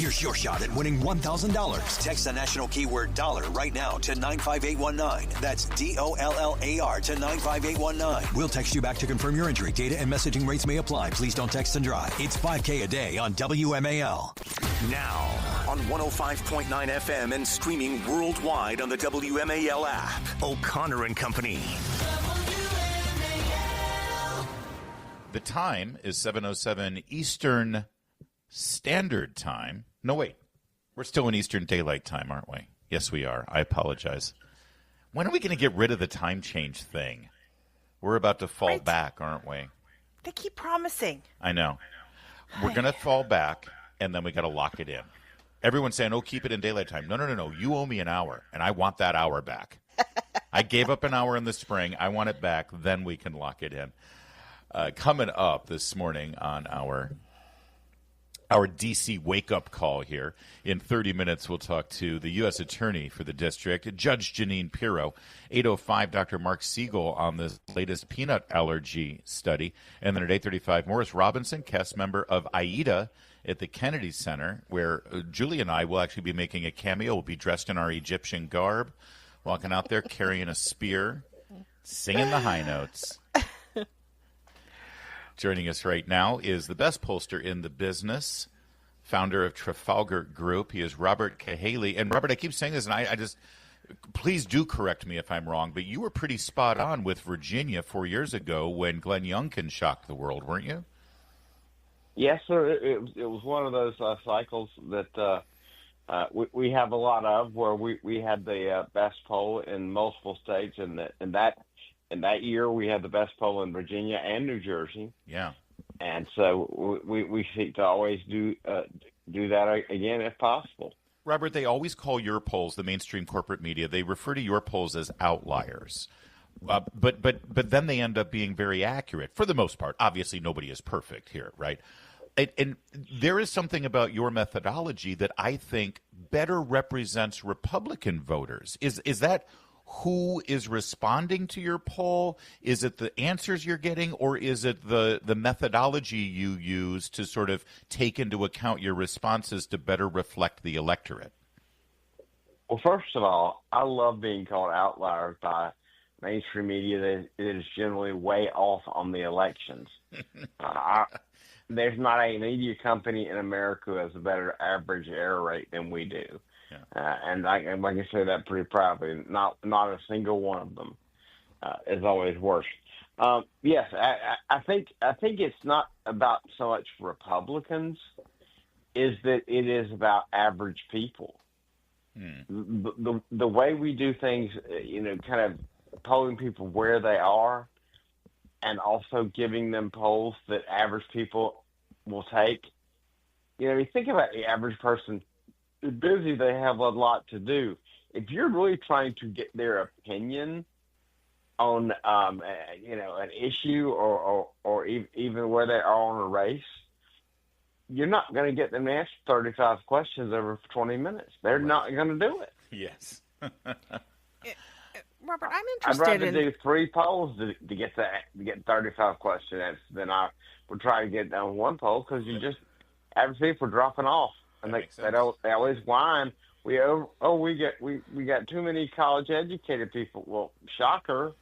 Here's your shot at winning $1,000. Text the national keyword dollar right now to 95819. That's DOLLAR to 95819. We'll text you back to confirm your entry. Data and messaging rates may apply. Please don't text and drive. It's $5K a day on WMAL. Now on 105.9 FM and streaming worldwide on the WMAL app. O'Connor and Company. The time is 7:07 Eastern Standard Time. No, wait. We're still in Eastern Daylight Time, aren't we? Yes, we are. I apologize. When are we going to get rid of the time change thing? We're about to fall back, aren't we? They keep promising. I know. We're going to fall back, and then we got to lock it in. Everyone's saying, oh, keep it in daylight time. No. You owe me an hour, and I want that hour back. I gave up an hour in the spring. I want it back. Then we can lock it in. Coming up this morning on our D.C. wake-up call here. In 30 minutes, we'll talk to the U.S. Attorney for the district, Judge Jeanine Pirro. 8:05, Dr. Mark Siegel on the latest peanut allergy study. And then at 8:35, Morris Robinson, cast member of AIDA at the Kennedy Center, where Julie and I will actually be making a cameo. We'll be dressed in our Egyptian garb, walking out there carrying a spear, singing the high notes. Joining us right now is the best pollster in the business, founder of Trafalgar Group. He is Robert Cahaly. And Robert, I keep saying this, and I just, please do correct me if I'm wrong, but you were pretty spot on with Virginia 4 years ago when Glenn Youngkin shocked the world, weren't you? Yes, sir. It was one of those cycles that we have a lot of, where we had the best poll in multiple states, and that year we had the best poll in Virginia and New Jersey. Yeah. And so we seek to always do that again if possible. Robert, they always call your polls, the mainstream corporate media, they refer to your polls as outliers. But then they end up being very accurate for the most part. Obviously, nobody is perfect here, right? And there is something about your methodology that I think better represents Republican voters. Is that who is responding to your poll? Is it the answers you're getting, or is it the methodology you use to sort of take into account your responses to better reflect the electorate? Well, first of all, I love being called outliers by mainstream media that is generally way off on the elections. There's not a media company in America who has a better average error rate than we do. Yeah. And I can say that pretty proudly. Not a single one of them is always worse. Yes, I think it's not about so much Republicans, is that it is about average people. The way we do things, kind of polling people where they are, and also giving them polls that average people will take. You think about the average person. They're busy, they have a lot to do. If you're really trying to get their opinion on, an issue or even where they are on a race, you're not going to get them to answer 35 questions over 20 minutes. They're not going to do it. Yes. Robert, I'm interested I'd rather do 3 polls to get 35 questions than I would try to get down one poll, because average people are dropping off. And they always whine. We got too many college educated people. Well, shocker!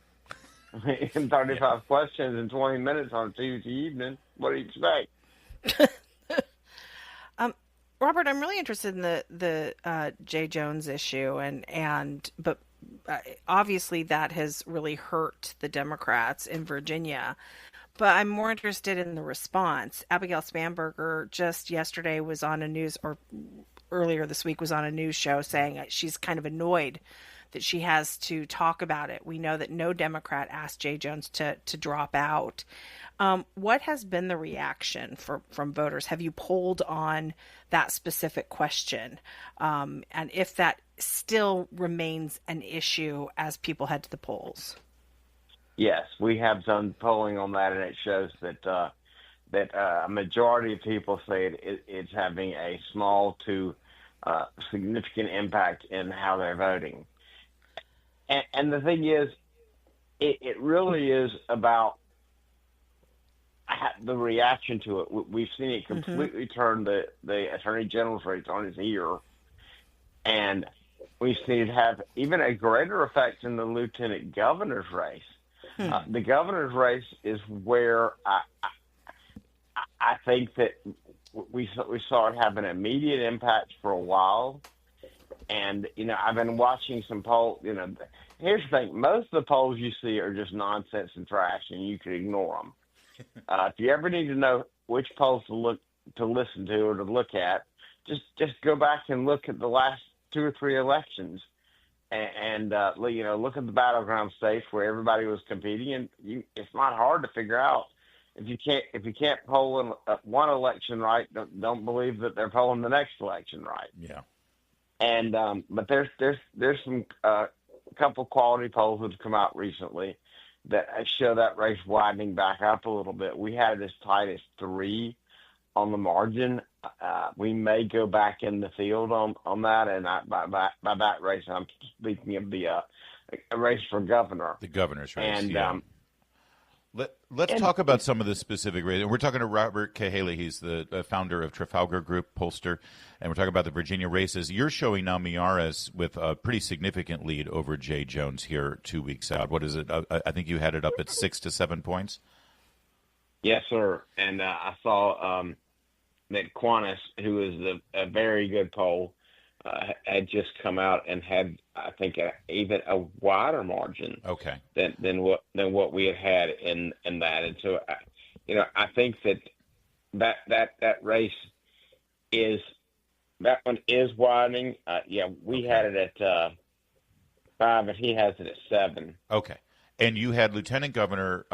In 35 questions in 20 minutes on a Tuesday evening. What do you expect? Robert, I'm really interested in the Jay Jones issue, but obviously that has really hurt the Democrats in Virginia. But I'm more interested in the response. Abigail Spanberger just yesterday was on a news, or earlier this week was on a news show, saying she's kind of annoyed that she has to talk about it. We know that no Democrat asked Jay Jones to drop out. What has been the reaction from voters? Have you polled on that specific question? And if that still remains an issue as people head to the polls? Yes, we have done polling on that, and it shows that a majority of people say it's having a small to significant impact in how they're voting. And the thing is, it really is about the reaction to it. We've seen it completely turn the Attorney General's race on its ear, and we've seen it have even a greater effect in the Lieutenant Governor's race. The Governor's race is where I think that we saw it have an immediate impact for a while. And, I've been watching some polls. Here's the thing. Most of the polls you see are just nonsense and trash, and you can ignore them. If you ever need to know which polls to listen to or to look at, just go back and look at the last 2 or 3 elections and look at the battleground states where everybody was competing. And it's not hard to figure out. If you can't poll one election right, don't believe that they're polling the next election right. Yeah. And but there's some couple quality polls that have come out recently that show that race widening back up a little bit. We had it as tight as 3 on the margin. We may go back in the field on that, and by that race, I'm speaking of the a race for governor. The governor's race, and, yeah. Let's talk about some of the specific races. We're talking to Robert Cahaly. He's the founder of Trafalgar Group, Pollster, and we're talking about the Virginia races. You're showing now Miyares with a pretty significant lead over Jay Jones here 2 weeks out. What is it? I think you had it up at 6 to 7 points. Yes, sir. And I saw that Quantis, who is a very good poll, had just come out and had, I think, even a wider margin than what we had in that. And so, I think that race that one is widening. We had it at 5, and he has it at 7. Okay. And you had Lieutenant Governor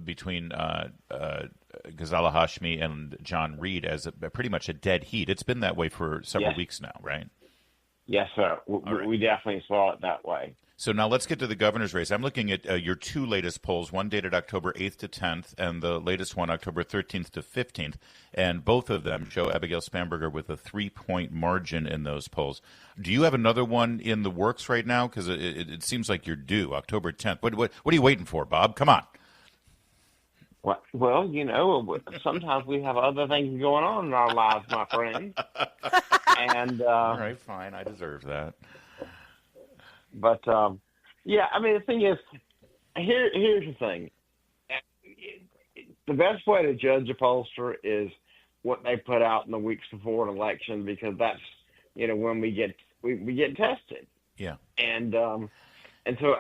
between Ghazala Hashmi and John Reed as pretty much a dead heat. It's been that way for several weeks now, right? Yes, sir. We definitely saw it that way. So now let's get to the governor's race. I'm looking at your 2 latest polls, one dated October 8th to 10th, and the latest one October 13th to 15th. And both of them show Abigail Spanberger with a 3-point margin in those polls. Do you have another one in the works right now? Because it seems like you're due, October 10th. What are you waiting for, Bob? Come on. Well, sometimes we have other things going on in our lives, my friend. And all right, fine. I deserve that. But, the thing is, here's the thing. The best way to judge a pollster is what they put out in the weeks before an election, because that's, when we get tested. Yeah. And so,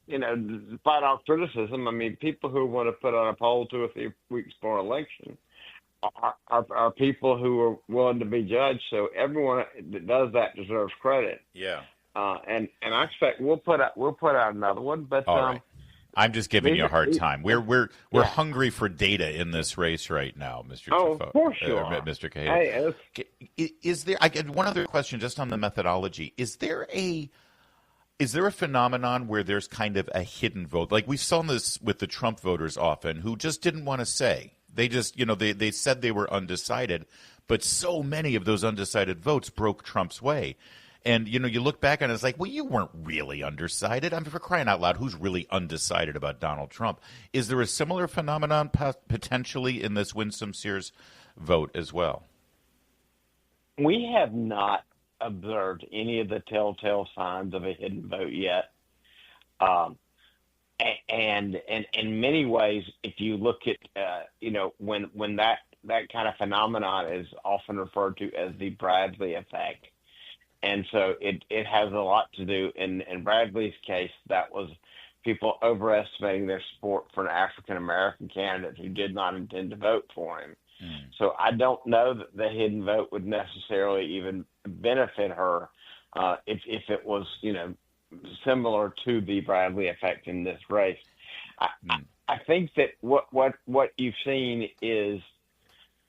despite all criticism, people who want to put on a poll 2 or 3 weeks before an election are people who are willing to be judged. So everyone that does that deserves credit. Yeah. And I expect we'll put out another one. But all right. I'm just giving you a hard time. We're hungry for data in this race right now, Mr. Oh, of course you are. Mr. Cahaly. Is there? I get one other question just on the methodology. Is there a phenomenon where there's kind of a hidden vote? Like we saw this with the Trump voters often, who just didn't want to say. They just, they said they were undecided, but so many of those undecided votes broke Trump's way. And, you look back and it's like, well, you weren't really undecided. For crying out loud, who's really undecided about Donald Trump? Is there a similar phenomenon potentially in this Winsome Sears vote as well? We have not observed any of the telltale signs of a hidden vote yet. And in many ways, if you look at, when that kind of phenomenon is often referred to as the Bradley effect. And so it has a lot to do, in Bradley's case, that was people overestimating their support for an African-American candidate who did not intend to vote for him. So I don't know that the hidden vote would necessarily even benefit her if it was, similar to the Bradley effect in this race. I think that what you've seen is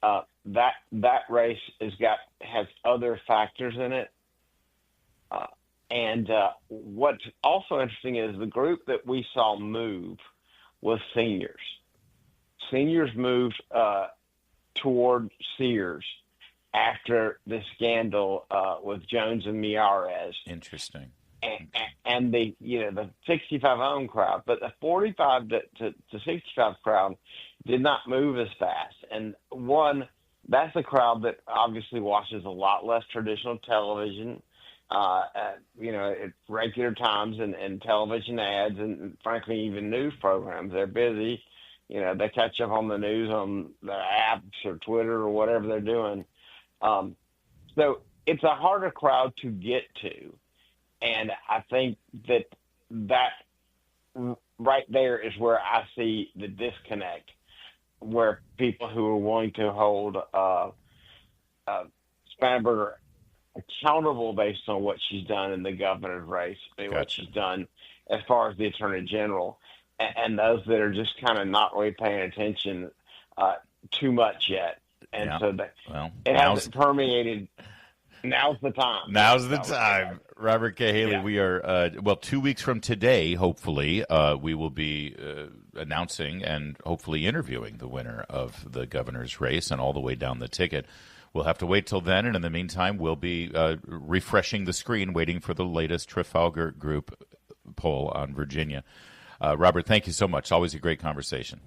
that race has other factors in it. And what's also interesting is the group that we saw move was seniors. Seniors moved toward Sears after the scandal with Jones and Miyares. Interesting. And the 65 own crowd, but the 45 to 65 crowd did not move as fast. And one, that's a crowd that obviously watches a lot less traditional television, at regular times and television ads and frankly even news programs. They're busy. They catch up on the news on the apps or Twitter or whatever they're doing. So it's a harder crowd to get to. And I think that right there is where I see the disconnect, where people who are willing to hold Spanberger accountable based on what she's done in the governor's race, what she's done as far as the attorney general, and those that are just kind of not really paying attention too much yet. And so it hasn't permeated. Now's the time. Now's the time. Robert Cahaly, we are, 2 weeks from today, hopefully, we will be announcing and hopefully interviewing the winner of the governor's race and all the way down the ticket. We'll have to wait till then, and in the meantime, we'll be refreshing the screen, waiting for the latest Trafalgar Group poll on Virginia. Robert, thank you so much. Always a great conversation.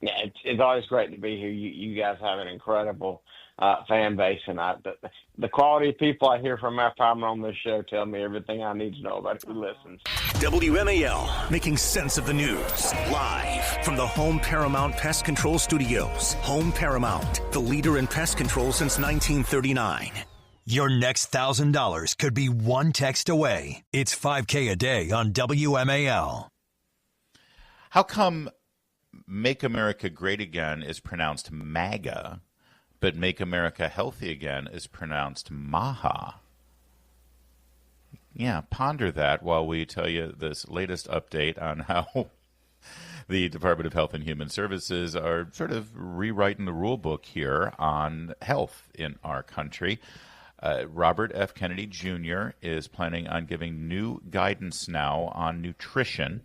Yeah, it's always great to be here. You guys have an incredible fan base, and the quality of people I hear from after I'm on this show tell me everything I need to know about who listens. WMAL, making sense of the news. Live from the Home Paramount Pest Control Studios. Home Paramount, the leader in pest control since 1939. Your next $1,000 could be one text away. It's $5K a day on WMAL. How come Make America Great Again is pronounced MAGA, but Make America Healthy Again is pronounced MAHA? Yeah, ponder that while we tell you this latest update on how the Department of Health and Human Services are sort of rewriting the rule book here on health in our country. Robert F. Kennedy Jr. is planning on giving new guidance now on nutrition.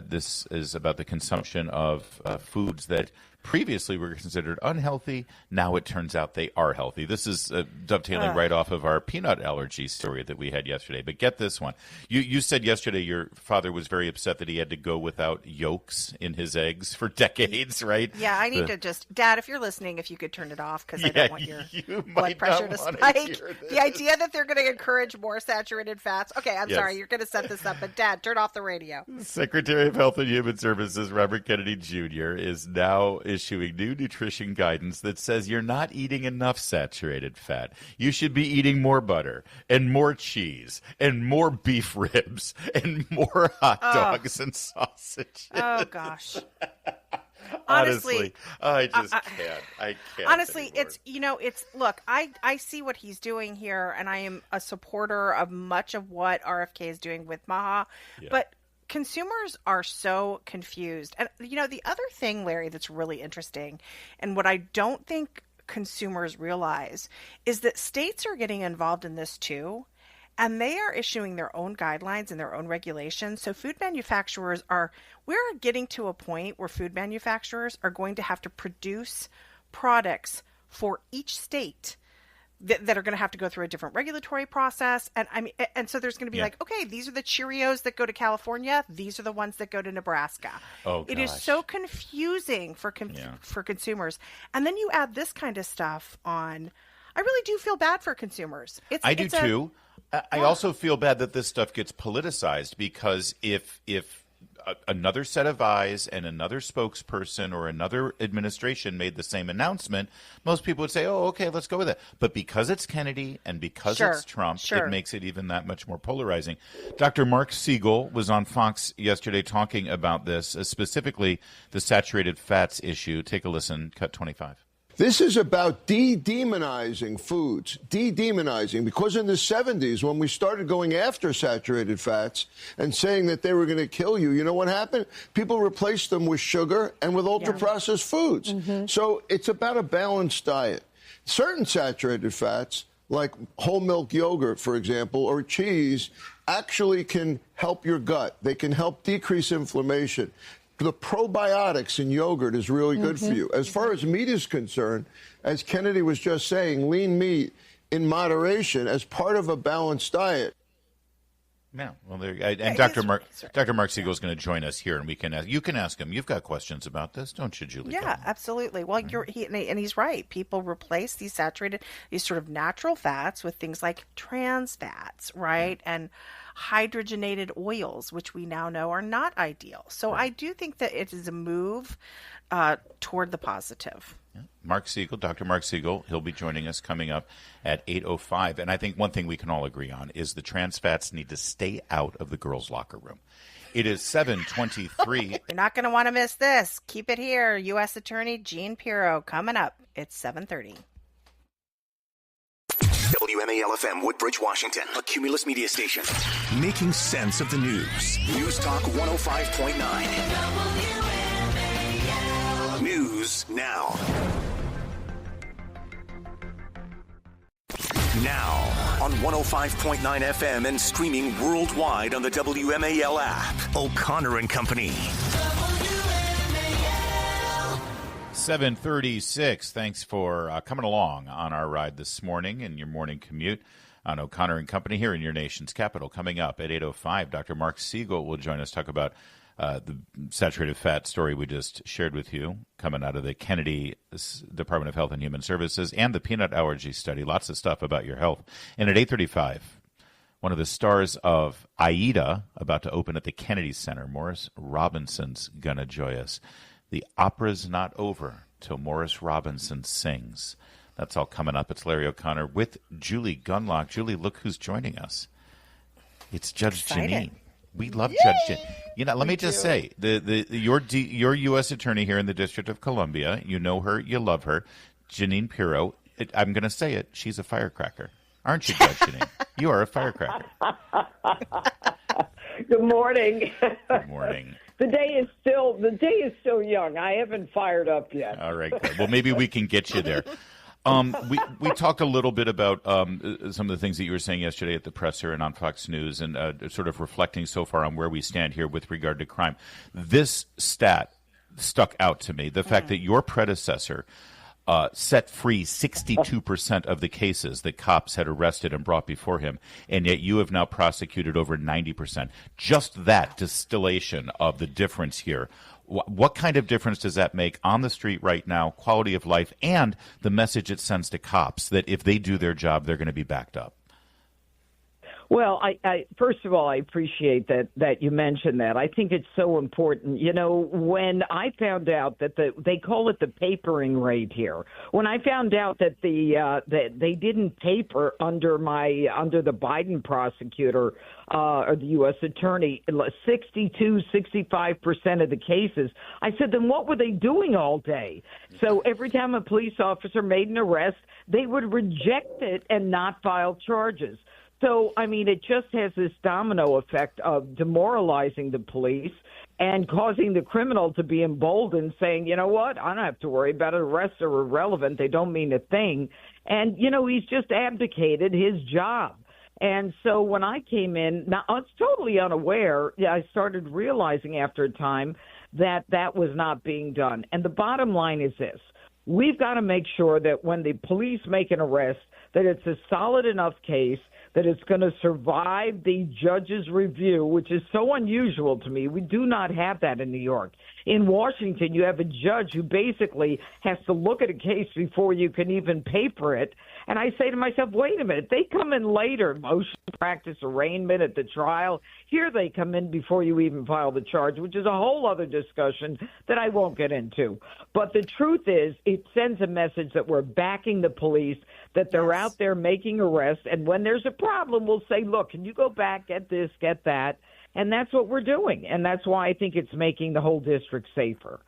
This is about the consumption of foods that previously were considered unhealthy. Now it turns out they are healthy. This is dovetailing right off of our peanut allergy story that we had yesterday. But get this one. You said yesterday your father was very upset that he had to go without yolks in his eggs for decades, right? Yeah, I need to just, Dad, if you're listening, if you could turn it off, because I don't want your blood pressure to spike. The idea that they're going to encourage more saturated fats. Okay, I'm sorry, you're going to set this up, but Dad, turn off the radio. Secretary of Health and Human Services Robert Kennedy Jr. is now issuing new nutrition guidance that says you're not eating enough saturated fat. You should be eating more butter and more cheese and more beef ribs and more hot dogs and sausages. Oh, gosh. Honestly, I just can't. I can't. Honestly, anymore. Look, I see what he's doing here, and I am a supporter of much of what RFK is doing with MAHA, but consumers are so confused. And, the other thing, Larry, that's really interesting, and what I don't think consumers realize, is that states are getting involved in this too, and they are issuing their own guidelines and their own regulations. So food manufacturers we're getting to a point where food manufacturers are going to have to produce products for each state that are going to have to go through a different regulatory process. And so there's going to be okay, these are the Cheerios that go to California. These are the ones that go to Nebraska. Oh, gosh. It is so confusing for consumers. And then you add this kind of stuff on. I really do feel bad for consumers. I do too. I also feel bad that this stuff gets politicized, because if another set of eyes and another spokesperson or another administration made the same announcement, most people would say, oh, okay, let's go with it. But because it's Kennedy and because it's Trump, it makes it even that much more polarizing. Dr. Mark Siegel was on Fox yesterday talking about this, specifically the saturated fats issue. Take a listen, cut 25. This is about de-demonizing foods, de-demonizing, because in the 70s, when we started going after saturated fats and saying that they were going to kill you, you know what happened? People replaced them with sugar and with ultra-processed foods. Mm-hmm. So it's about a balanced diet. Certain saturated fats, like whole milk yogurt, for example, or cheese, actually can help your gut. They can help decrease inflammation. The probiotics in yogurt is really good for you. As far as meat is concerned, as Kennedy was just saying, lean meat in moderation as part of a balanced diet. Yeah, well, and Dr. Mark Siegel is going to join us here, and you can ask him. You've got questions about this, don't you, Julie? Yeah, absolutely. Well, and he's right. People replace these sort of natural fats with things like trans fats, right? And hydrogenated oils, which we now know are not ideal. So I do think that it is a move toward the positive. Mark Siegel, Dr. Mark Siegel, he'll be joining us coming up at 8:05. And I think one thing we can all agree on is the trans fats need to stay out of the girls' locker room. It is 7:23. You're not going to want to miss this. Keep it here. U.S. Attorney Jeanine Pirro coming up. It's 7:30. WMAL-FM, Woodbridge, Washington, a Cumulus media station. Making sense of the news. News Talk 105.9. News now. Now on 105.9 FM and streaming worldwide on the WMAL app. O'Connor and Company. 7:36. Thanks for coming along on our ride this morning in your morning commute on O'Connor and Company here in your nation's capital. Coming up at 8:05, Dr. Mark Siegel will join us, talk about the saturated fat story we just shared with you, coming out of the Kennedy Department of Health and Human Services, and the peanut allergy study. Lots of stuff about your health. And at 8:35, one of the stars of Aida, about to open at the Kennedy Center, Morris Robinson's going to join us. The opera's not over till Morris Robinson sings. That's all coming up. It's Larry O'Connor with Julie Gunlock. Julie, look who's joining us. It's Judge Jeanine. We love Judge Jeanine. Let me just say, your U.S. attorney here in the District of Columbia, you know her, you love her, Jeanine Pirro. I'm going to say it. She's a firecracker. Aren't you, Judge Jeanine? You are a firecracker. Good morning. Good morning. The day is still young. I haven't fired up yet. All right, good. Well, maybe we can get you there. We talked a little bit about some of the things that you were saying yesterday at the presser and on Fox News, and sort of reflecting so far on where we stand here with regard to crime. This stat stuck out to me: the fact that your predecessor set free 62% of the cases that cops had arrested and brought before him, and yet you have now prosecuted over 90%. Just that distillation of the difference here. What kind of difference does that make on the street right now, quality of life, and the message it sends to cops that if they do their job, they're going to be backed up? Well, I first of all, I appreciate that you mentioned that. I think it's so important. You know, when I found out that they call it the papering rate here. When I found out that that they didn't paper under the Biden prosecutor or the U.S. attorney, 65% of the cases, I said, then what were they doing all day? So every time a police officer made an arrest, they would reject it and not file charges. So, I mean, it just has this domino effect of demoralizing the police and causing the criminal to be emboldened, saying, you know what, I don't have to worry about it. Arrests are irrelevant. They don't mean a thing. And, you know, he's just abdicated his job. And so when I came in, now I was totally unaware. I started realizing after a time that was not being done. And the bottom line is this. We've got to make sure that when the police make an arrest, that it's a solid enough case that it's going to survive the judge's review, which is so unusual to me. We do not have that in New York. In Washington, you have a judge who basically has to look at a case before you can even paper it. And I say to myself, wait a minute, they come in later, motion practice, arraignment at the trial. Here they come in before you even file the charge, which is a whole other discussion that I won't get into. But the truth is, it sends a message that we're backing the police, that they're out there making arrests. And when there's a problem, we'll say, look, can you go back, get this, get that? And that's what we're doing. And that's why I think it's making the whole district safer.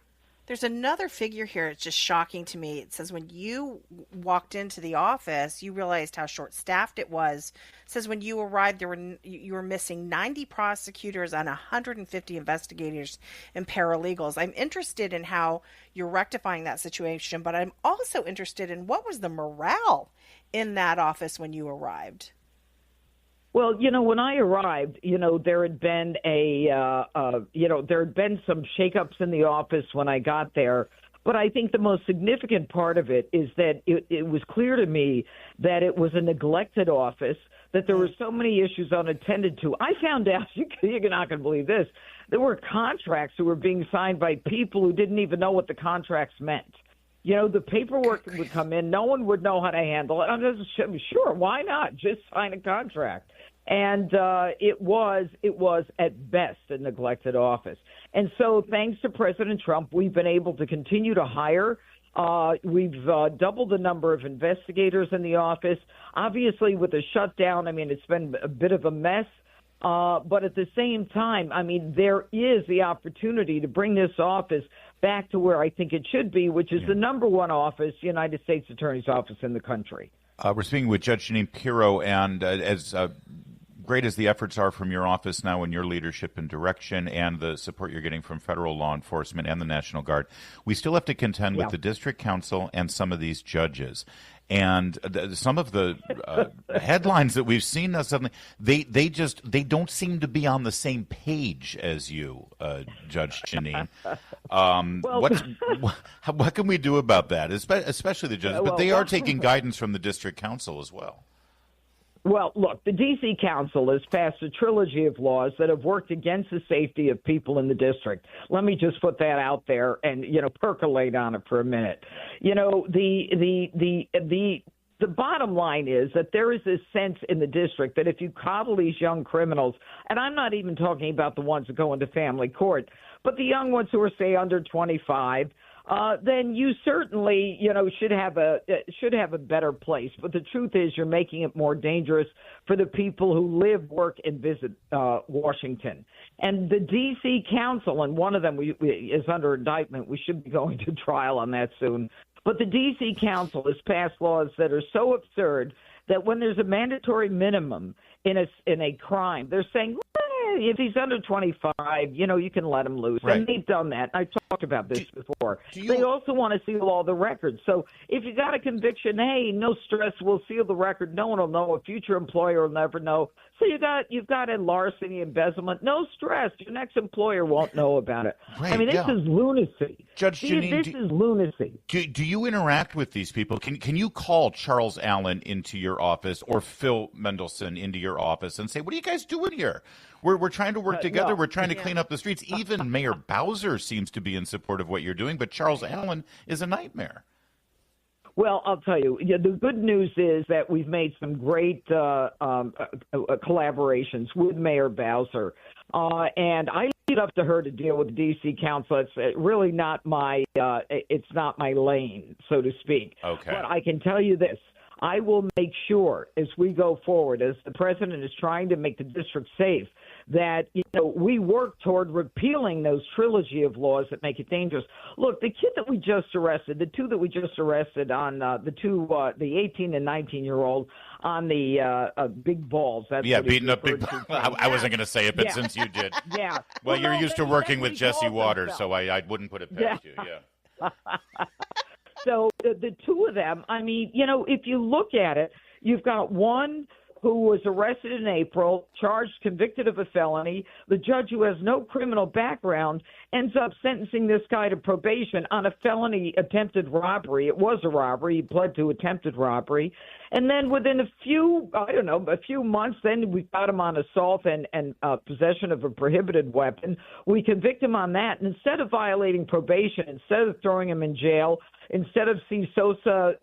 There's another figure here. It's just shocking to me. It says when you walked into the office, you realized how short-staffed it was. It says when you arrived, you were missing 90 prosecutors and 150 investigators and paralegals. I'm interested in how you're rectifying that situation, but I'm also interested in what was the morale in that office when you arrived. Well, you know, when I arrived, you know, there had been there had been some shakeups in the office when I got there. But I think the most significant part of it is that it was clear to me that it was a neglected office, that there were so many issues unattended to. I found out, you're not going to believe this, there were contracts that were being signed by people who didn't even know what the contracts meant. You know, the paperwork would come in. No one would know how to handle it. I'm just sure, why not? Just sign a contract. And it was at best a neglected office. And so thanks to President Trump, we've been able to continue to hire. We've doubled the number of investigators in the office. Obviously, with the shutdown, I mean, it's been a bit of a mess. But at the same time, I mean, there is the opportunity to bring this office back to where I think it should be, which is the number one office, United States Attorney's Office in the country. We're speaking with Judge Jeanine Pirro, and as great as the efforts are from your office now in your leadership and direction and the support you're getting from federal law enforcement and the National Guard, we still have to contend with the district council and some of these judges. And some of the headlines that we've seen now suddenly, they don't seem to be on the same page as you, Judge Jeanine. What can we do about that, especially the judges? But they are taking guidance from the district council as well. Well, look, the D.C. Council has passed a trilogy of laws that have worked against the safety of people in the district. Let me just put that out there and, percolate on it for a minute. The bottom line is that there is this sense in the district that if you coddle these young criminals, and I'm not even talking about the ones that go into family court, but the young ones who are, say, under 25, then you certainly, should have a better place. But the truth is, you're making it more dangerous for the people who live, work, and visit Washington. And the D.C. Council, and one of them is under indictment. We should be going to trial on that soon. But the D.C. Council has passed laws that are so absurd that when there's a mandatory minimum in a crime, they're saying, if he's under 25, you can let him loose. Right. And they've done that. I talked about this before. They also want to seal all the records. So if you got a conviction, hey, no stress, we'll seal the record. No one will know. A future employer will never know. So you've got a larceny, embezzlement. No stress. Your next employer won't know about it. Right, I mean, this is lunacy. Judge Jeanine, this is lunacy. Do you interact with these people? Can you call Charles Allen into your office or Phil Mendelson into your office and say, what are you guys doing here? We're trying to work together. No. We're trying to clean up the streets. Even Mayor Bowser seems to be in support of what you're doing, but Charles Allen is a nightmare. Well, I'll tell you, the good news is that we've made some great collaborations with Mayor Bowser, and I leave it up to her to deal with the D.C. Council. It's really not it's not my lane, so to speak. Okay. But I can tell you this. I will make sure as we go forward, as the president is trying to make the district safe, that we work toward repealing those trilogy of laws that make it dangerous. Look, the kid that we just arrested, the two that we just arrested on the 18 and 19-year-old on the big balls. That's beating up big balls. I wasn't going to say it, but since you did. Yeah. Well, you're used to working with Jesse Waters, so I wouldn't put it past you. Yeah. So the two of them, I mean, if you look at it, you've got one who was arrested in April, charged, convicted of a felony. The judge, who has no criminal background, ends up sentencing this guy to probation on a felony attempted robbery. It was a robbery. He pled to attempted robbery. And then within a few months, then we got him on assault and possession of a prohibited weapon. We convict him on that. And instead of violating probation, instead of throwing him in jail, instead of C. Sosa,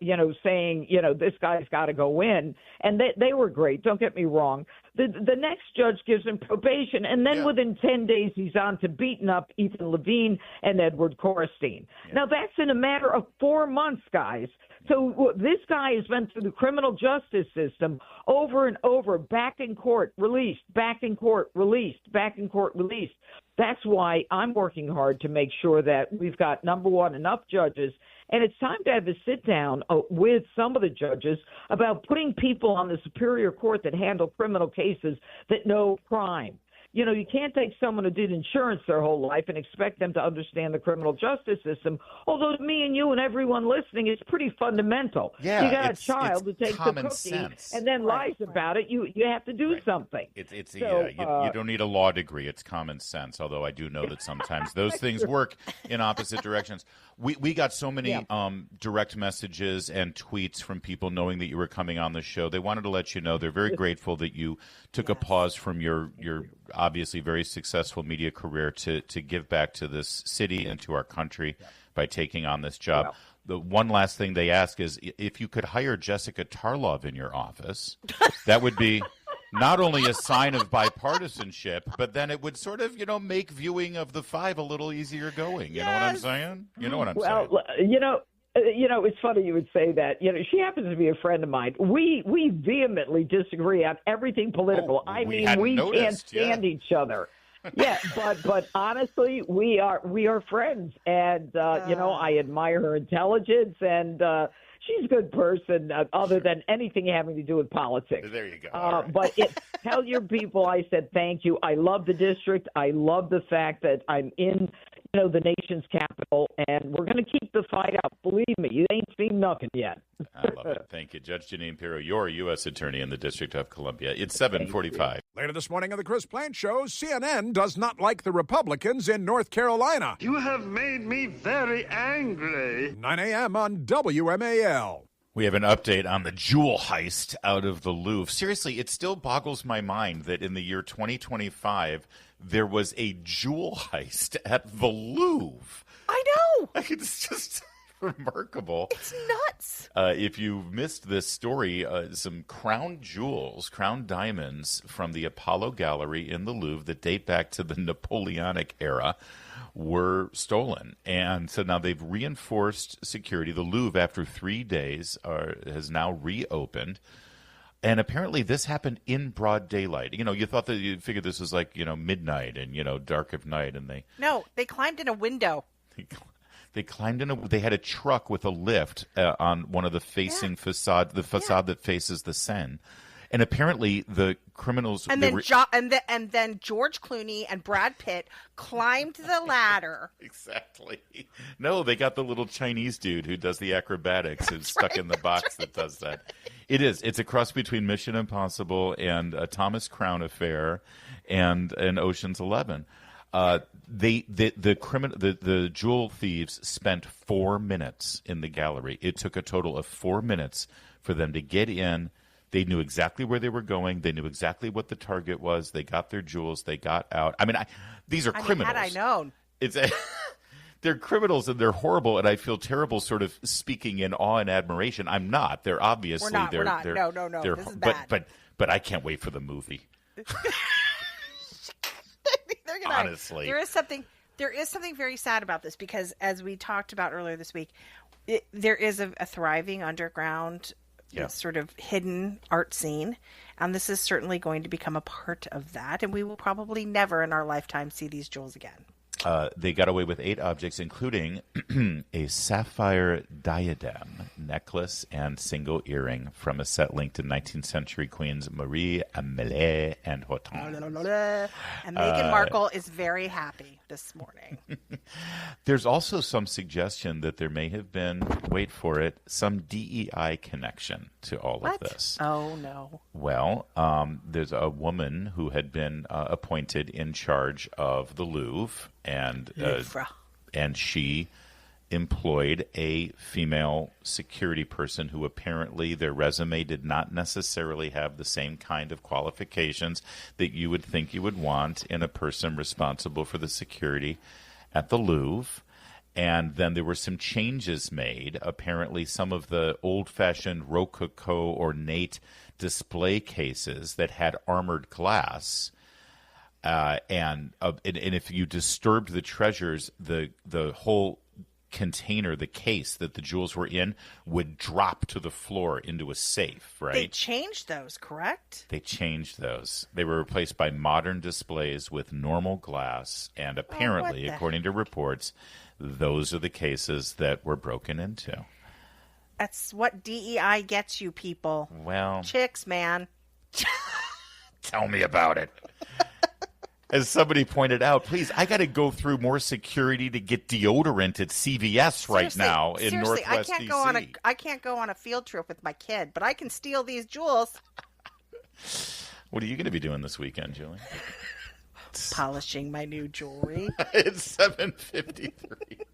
saying, this guy's got to go in, and they were great, don't get me wrong. The next judge gives him probation, and then within 10 days he's on to beating up Ethan Levine and Edward Korstein. Yeah. Now, that's in a matter of 4 months, guys. So this guy has been through the criminal justice system over and over, back in court, released, back in court, released, back in court, released. That's why I'm working hard to make sure that we've got, number one, enough judges. And it's time to have a sit-down with some of the judges about putting people on the Superior Court that handle criminal cases that know crime. You can't take someone who did insurance their whole life and expect them to understand the criminal justice system. Although to me and you and everyone listening, it's pretty fundamental. Yeah, you got a child who takes a cookie sense. and then lies about it. You have to do something. You don't need a law degree. It's common sense. Although I do know that sometimes those things work in opposite directions. We got so many direct messages and tweets from people knowing that you were coming on the show. They wanted to let you know they're very grateful that you took a pause from your obviously very successful media career to give back to this city and to our country by taking on this job. Wow. The one last thing they ask is if you could hire Jessica Tarlov in your office, that would be not only a sign of bipartisanship, but then it would sort of, make viewing of the five a little easier going. You know what I'm saying? You know what I'm saying? Well, it's funny you would say that. She happens to be a friend of mine. We vehemently disagree on everything political. We can't stand each other. Yeah, but honestly, we are friends, and I admire her intelligence, and she's a good person, other than anything having to do with politics. There you go. Right. But tell your people I said thank you. I love the district. I love the fact that I'm in the nation's capital, and we're going to keep the fight out. Believe me, you ain't seen nothing yet. I love it. Thank you. Judge Jeanine Pirro, your U.S. Attorney in the District of Columbia. It's 7:45. Later this morning on the Chris Plante Show, CNN does not like the Republicans in North Carolina. You have made me very angry. 9 a.m. on WMAL. We have an update on the jewel heist out of the Louvre. Seriously, it still boggles my mind that in the year 2025, there was a jewel heist at the Louvre. I know. It's just remarkable. It's nuts. If you missed this story, some crown jewels, crown diamonds from the Apollo Gallery in the Louvre that date back to the Napoleonic era were stolen. And so now they've reinforced security. The Louvre, after 3 days, has now reopened. And apparently this happened in broad daylight. You thought that you figured this was like, midnight and, dark of night. And No, they climbed in a window. They climbed in they had a truck with a lift on one of the facing facade, the facade that faces the Seine. And apparently the criminals... And then then George Clooney and Brad Pitt climbed the ladder. Exactly. No, they got the little Chinese dude who does the acrobatics who's stuck in the box that does that. It's a cross between Mission Impossible and a Thomas Crown Affair and Ocean's 11. The jewel thieves spent 4 minutes in the gallery. It took a total of 4 minutes for them to get in. They knew exactly where they were going. They knew exactly what the target was. They got their jewels. They got out. These are criminals. Had I known. They're criminals and they're horrible. And I feel terrible, sort of speaking in awe and admiration. I'm not. They're obviously. We're not. No. This is bad. But I can't wait for the movie. Honestly, there is something very sad about this because, as we talked about earlier this week, there is a thriving underground, sort of hidden art scene, and this is certainly going to become a part of that. And we will probably never in our lifetime see these jewels again. They got away with 8 objects, including a sapphire diadem, necklace, and single earring from a set linked to 19th century queens Marie Amélie and Hortense. And Meghan Markle is very happy this morning. There's also some suggestion that there may have been, wait for it, some DEI connection to all of this. Oh, no. Well, there's a woman who had been appointed in charge of the Louvre, and she employed a female security person who apparently their resume did not necessarily have the same kind of qualifications that you would think you would want in a person responsible for the security at the Louvre. And then there were some changes made. Apparently some of the old-fashioned Rococo ornate display cases that had armored glass and if you disturbed the treasures, the whole container, the case that the jewels were in, would drop to the floor into a safe, right? They changed those, correct? They changed those. They were replaced by modern displays with normal glass, and apparently, according to reports, those are the cases that were broken into. That's what DEI gets you, people. Well, chicks, man. Tell me about it. as somebody pointed out, please, I got to go through more security to get deodorant at CVS right now in Northwest DC. I can't go on a field trip with my kid, but I can steal these jewels. What are you going to be doing this weekend, Julie? Polishing my new jewelry. It's 7:53.